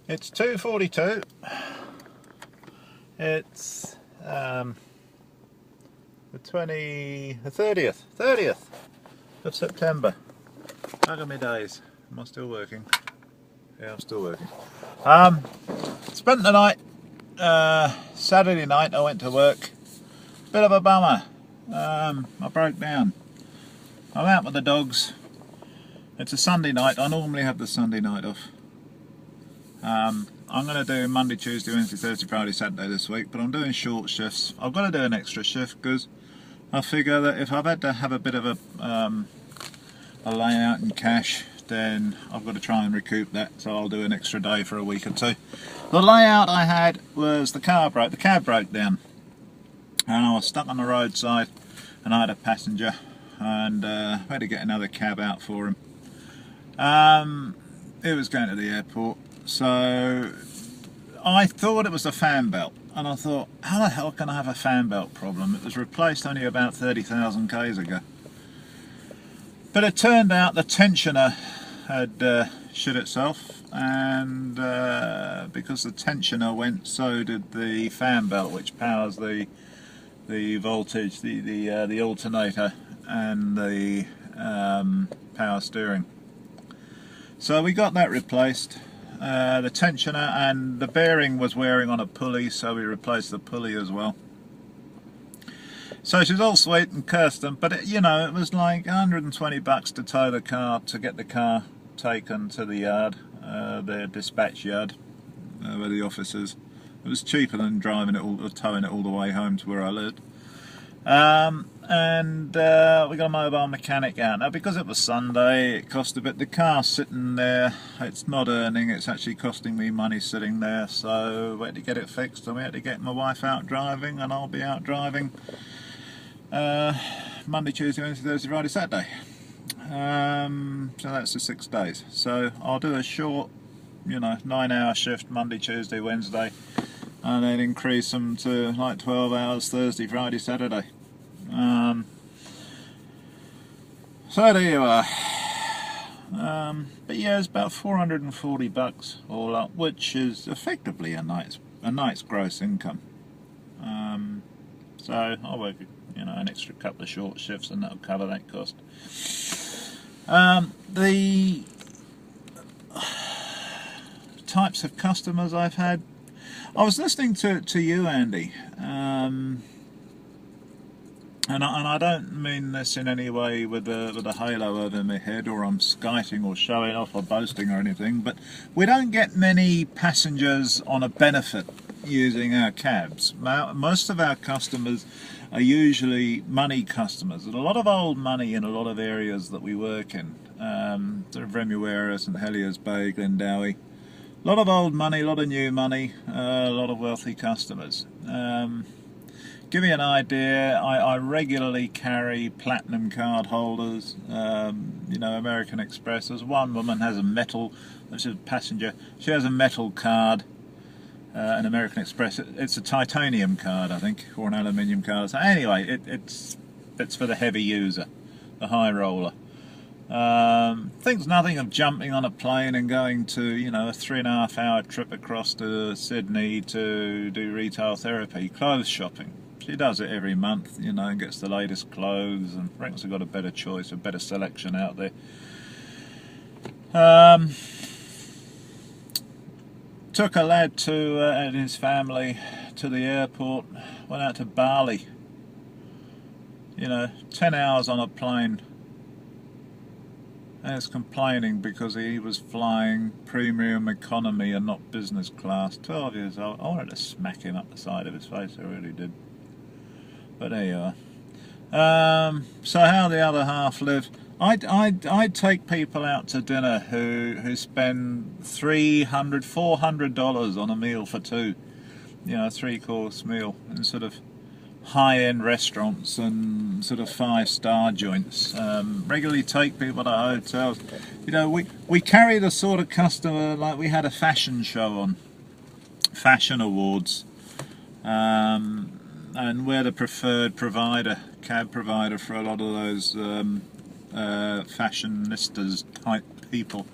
It's 2:42. It's the 30th of September. Look at me days. Am I still working? Yeah, I'm still working. Spent the night, Saturday night I went to work. Bit of a bummer. I broke down. I'm out with the dogs. It's a Sunday night. I normally have the Sunday night off. I'm going to do Monday, Tuesday, Wednesday, Thursday, Friday, Saturday this week, but I'm doing short shifts. I've got to do an extra shift because I figure that if I've had to have a bit of a layout in cash, then I've got to try and recoup that, so I'll do an extra day for a week or two. The layout I had was the cab broke down, and I was stuck on the roadside, and I had a passenger, and I had to get another cab out for him. It was going to the airport, so I thought it was a fan belt, and I thought, how the hell can I have a fan belt problem? It was replaced only about 30,000 k's ago. But it turned out the tensioner had shit itself, and because the tensioner went, so did the fan belt, which powers the voltage, the alternator, and the power steering. So we got that replaced. The tensioner and the bearing was wearing on a pulley, so we replaced the pulley as well. So she's all sweet and custom, but it was like 120 bucks to tow the car, to get the car taken to the yard, the dispatch yard, where the office is. It was cheaper than driving it or towing it all the way home to where I lived. And we got a mobile mechanic out. Now, because it was Sunday, it cost a bit. The car's sitting there, it's not earning, it's actually costing me money sitting there, so we had to get it fixed, and we had to get my wife out driving, and I'll be out driving Monday, Tuesday, Wednesday, Thursday, Friday, Saturday. So that's the 6 days. So I'll do a short, 9-hour shift Monday, Tuesday, Wednesday, and then increase them to like 12 hours Thursday, Friday, Saturday. So there you are. But yeah, it's about 440 bucks all up, which is effectively a night's gross income. So I'll work, an extra couple of short shifts, and that'll cover that cost. The types of customers I've had. I was listening to you, Andy, and I don't mean this in any way with a halo over my head, or I'm skiting or showing off or boasting or anything, but we don't get many passengers on a benefit using our cabs. Most of our customers are usually money customers. There's a lot of old money in a lot of areas that we work in, sort of Remuera, St Heliers Bay, Glendowie. A lot of old money, a lot of new money, a lot of wealthy customers. Give you an idea, I regularly carry platinum card holders, American Express. There's one woman has a metal, she's a passenger, she has a metal card, an American Express. It's a titanium card, I think, or an aluminium card. So anyway, it's for the heavy user, the high roller. Thinks nothing of jumping on a plane and going to, a 3.5-hour trip across to Sydney to do retail therapy, clothes shopping. She does it every month, and gets the latest clothes, and reckons they've got a better choice, a better selection out there. Took a lad and his family to the airport, went out to Bali. 10 hours on a plane. And is complaining because he was flying premium economy and not business class. 12 years old. I wanted to smack him up the side of his face, I really did. But there you are. So how the other half live? I'd take people out to dinner who spend $300, $400 on a meal for two. A 3-course meal in sort of high-end restaurants and sort of 5-star joints. Regularly take people to hotels. We carry the sort of customer like we had a fashion show on, fashion awards, and we're the preferred cab provider for a lot of those fashionistas type people.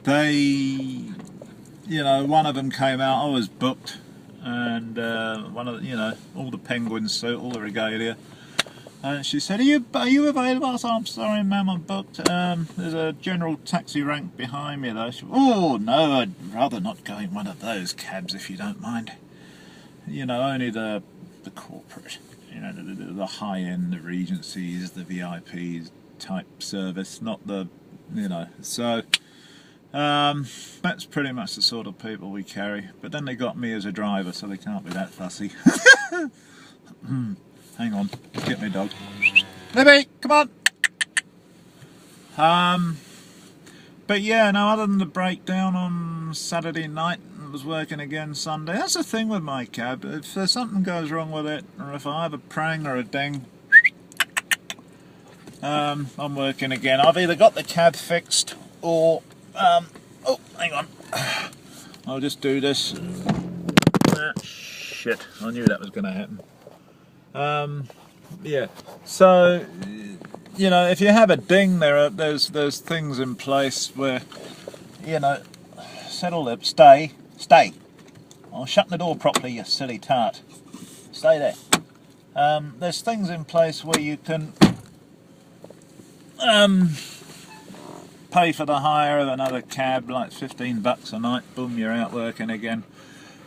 they, you know, one of them came out, I was booked, and one of the, you know, all the penguin suit, all the regalia. And she said, are you available? I said, I'm sorry, ma'am, I'm booked. There's a general taxi rank behind me, though. She went, oh, no, I'd rather not go in one of those cabs, if you don't mind. You know, only the corporate, you know, the high-end, the Regencies, the VIPs type service, not the, you know. So, that's pretty much the sort of people we carry. But then they got me as a driver, so they can't be that fussy. Hang on, get me, dog. Libby, come on! But yeah, no, other than the breakdown on Saturday night, I was working again Sunday. That's the thing with my cab. If there's something goes wrong with it, or if I have a prang or a ding, I'm working again. I've either got the cab fixed, or, oh, hang on. I'll just do this. Shit, I knew that was going to happen. Yeah, so, you know, if you have a ding, there's things in place where, you know, settle up, stay. I'll shut the door properly, you silly tart. Stay there. There's things in place where you can pay for the hire of another cab, like $15 a night, boom, you're out working again.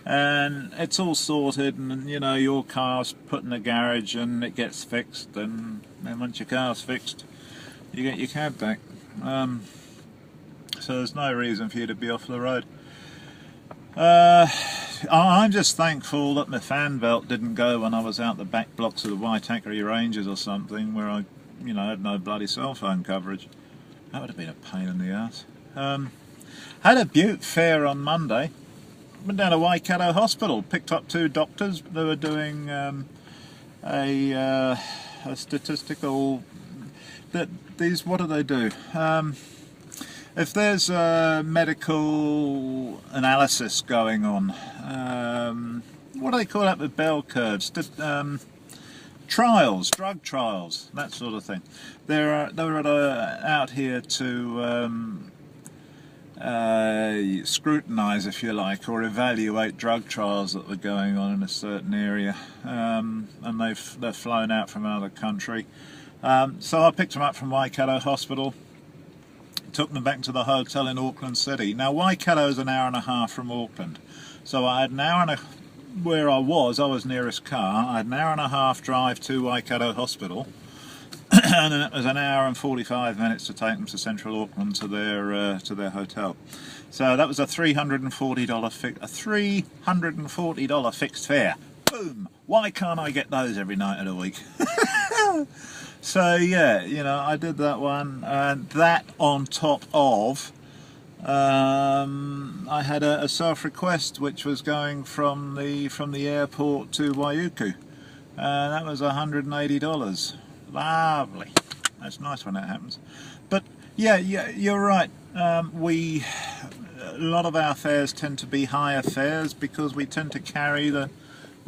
And it's all sorted, and you know, your car's put in the garage and it gets fixed, and then once your car's fixed, you get your cab back. So there's no reason for you to be off the road. I'm just thankful that my fan belt didn't go when I was out the back blocks of the Waitakere Ranges or something, where I, you know, had no bloody cell phone coverage. That would have been a pain in the ass. Had a Butte fair on Monday. Went down to Waikato Hospital, picked up 2 doctors. They were doing a statistical. What do they do? If there's a medical analysis going on, what do they call that with bell curves? Trials, drug trials, that sort of thing. They were out here to scrutinise, if you like, or evaluate drug trials that were going on in a certain area, and they're flown out from another country. So I picked them up from Waikato Hospital, took them back to the hotel in Auckland City. Now Waikato's an hour and a half from Auckland, so I had an hour and a where I was nearest car. I had an hour and a half drive to Waikato Hospital, and then it was an hour and 45 minutes to take them to Central Auckland to their hotel. So that was a $340 fixed fare. Boom! Why can't I get those every night of the week? So yeah, you know, I did that one, and that on top of I had a self-request which was going from the airport to Waiuku, and that was $180. Lovely. That's nice when that happens. But yeah, you're right. A lot of our fares tend to be higher fares because we tend to carry the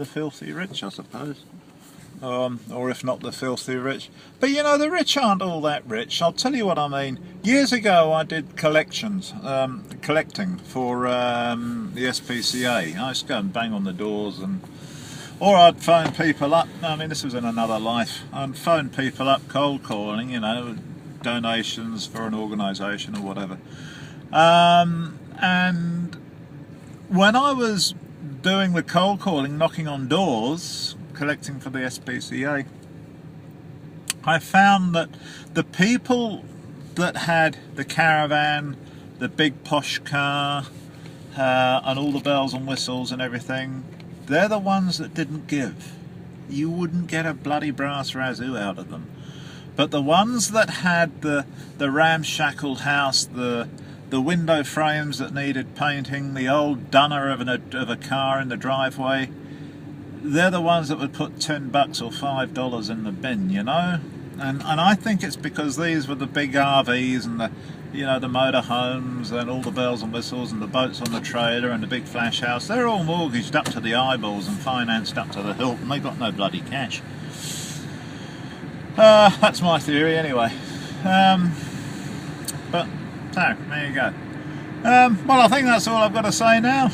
filthy rich, I suppose. Or if not the filthy rich. But you know, the rich aren't all that rich. I'll tell you what I mean. Years ago I did collecting for the SPCA. I used to go and bang on the doors, or I'd phone people up. I mean, this was in another life. I'd phone people up, cold calling, you know, donations for an organisation or whatever. And when I was doing the cold calling, knocking on doors, collecting for the SPCA, I found that the people that had the caravan, the big posh car, and all the bells and whistles and everything, they're the ones that didn't give. You wouldn't get a bloody brass razoo out of them. But the ones that had the ramshackled house, the window frames that needed painting, the old dunner of a car in the driveway, they're the ones that would put $10 or $5 in the bin, you know. And I think it's because these were the big RVs and the motorhomes and all the bells and whistles and the boats on the trailer and the big flash house. They're all mortgaged up to the eyeballs and financed up to the hilt, and they got no bloody cash. That's my theory anyway. But so there you go. Well, I think that's all I've got to say now.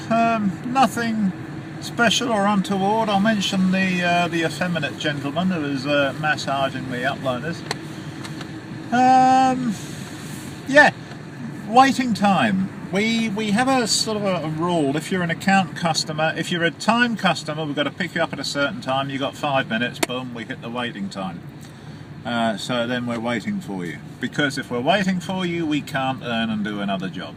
Nothing special or untoward. I'll mention the effeminate gentleman who was massaging the uploaders. Yeah, waiting time. We have a sort of a rule. If you're an account customer, if you're a time customer, we've got to pick you up at a certain time. You've got 5 minutes. Boom, we hit the waiting time. So then we're waiting for you. Because if we're waiting for you, we can't earn and do another job.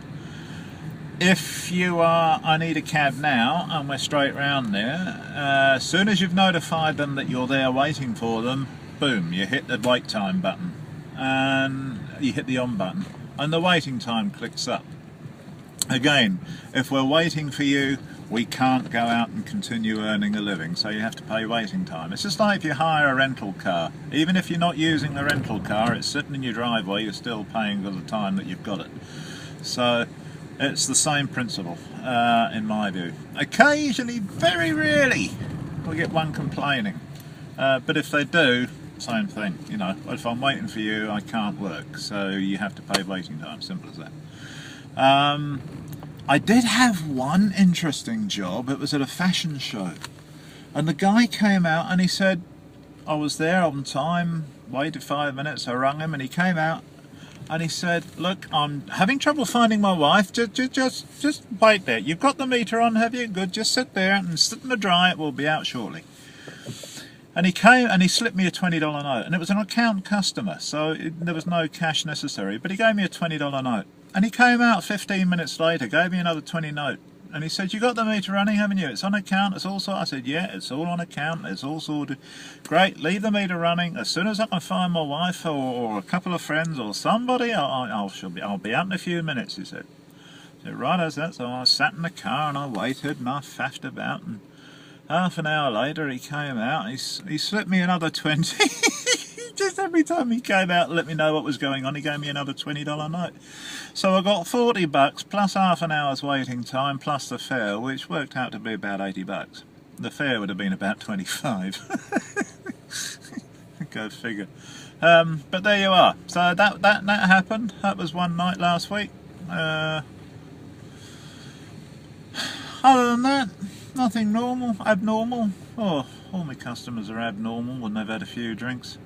If you are, I need a cab now, and we're straight round there, as soon as you've notified them that you're there waiting for them, boom, you hit the wait time button, and you hit the on button, and the waiting time clicks up. Again, if we're waiting for you, we can't go out and continue earning a living, so you have to pay waiting time. It's just like if you hire a rental car. Even if you're not using the rental car, it's sitting in your driveway, you're still paying for the time that you've got it. So it's the same principle, in my view. Occasionally, very rarely, we get one complaining. But if they do, same thing. You know, if I'm waiting for you, I can't work. So you have to pay waiting time, simple as that. I did have one interesting job. It was at a fashion show. And the guy came out and he said, I was there on time, waited 5 minutes, I rang him and he came out. And he said, look, I'm having trouble finding my wife, just wait there. You've got the meter on, have you? Good, just sit there and sit in the dry, it will be out shortly. And he came and he slipped me a $20 note, and it was an account customer, so there was no cash necessary, but he gave me a $20 note. And he came out 15 minutes later, gave me another $20 note, and he said, you got the meter running, haven't you? It's on account, it's all sorted. I said, yeah, it's all on account, it's all sorted. Great, leave the meter running. As soon as I can find my wife or a couple of friends or somebody, I'll be out in a few minutes, he said. I said, right as that, so I sat in the car and I waited and I faffed about, and half an hour later he came out and he slipped me another 20. Just every time he came out and let me know what was going on, he gave me another $20 note. So I got $40 plus half an hour's waiting time plus the fare, which worked out to be about $80. The fare would have been about 25. Go figure. But there you are. So that happened. That was one night last week. Other than that, nothing abnormal. Oh, all my customers are abnormal when they've had a few drinks.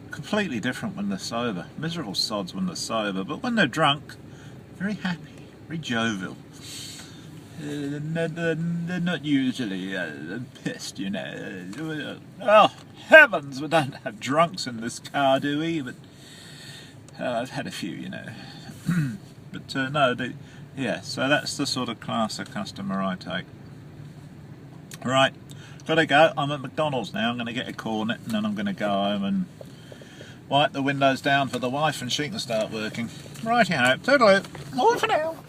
Completely different when they're sober. Miserable sods when they're sober, but when they're drunk, very happy, very jovial. They're not usually pissed, you know. Oh, heavens, we don't have drunks in this car, do we? But I've had a few, you know. But no, yeah, so that's the sort of class of customer I take. Right, gotta go. I'm at McDonald's now. I'm going to get a cornet and then I'm going to go home and wipe the windows down for the wife and she can start working. Righty-ho, toodaloo. All for now.